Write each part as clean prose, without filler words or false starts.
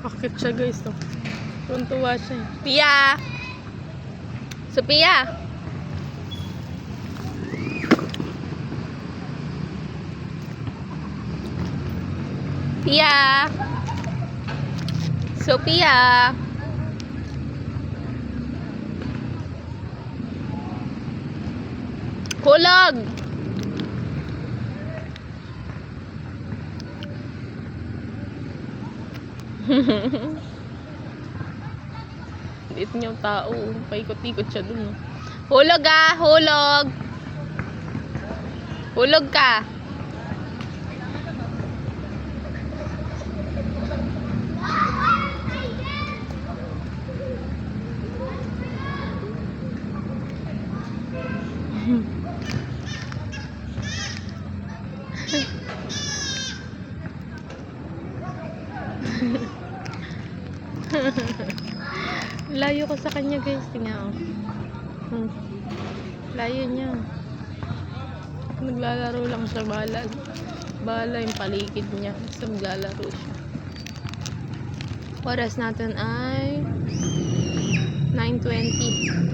Akit siya guys, to. Tuntua siya. Pia! Sophia! Pia! Sophia! Hulog! Liit niya yung tao. Paikot-ikot siya dun. No? Hulog ah! Hulog! Hulog ka! Layo ko sa kanya guys, tingnan oh. Layo niya. Naglalaro lang siya, bahala yung paligid niya. Basta maglalaro siya. Oras natin ay 9:20.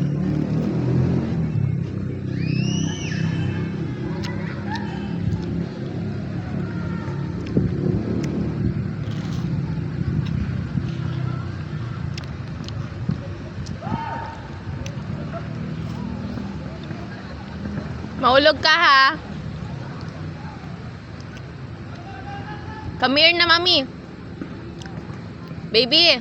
Mahulog ka ha. Come here na mami. Baby.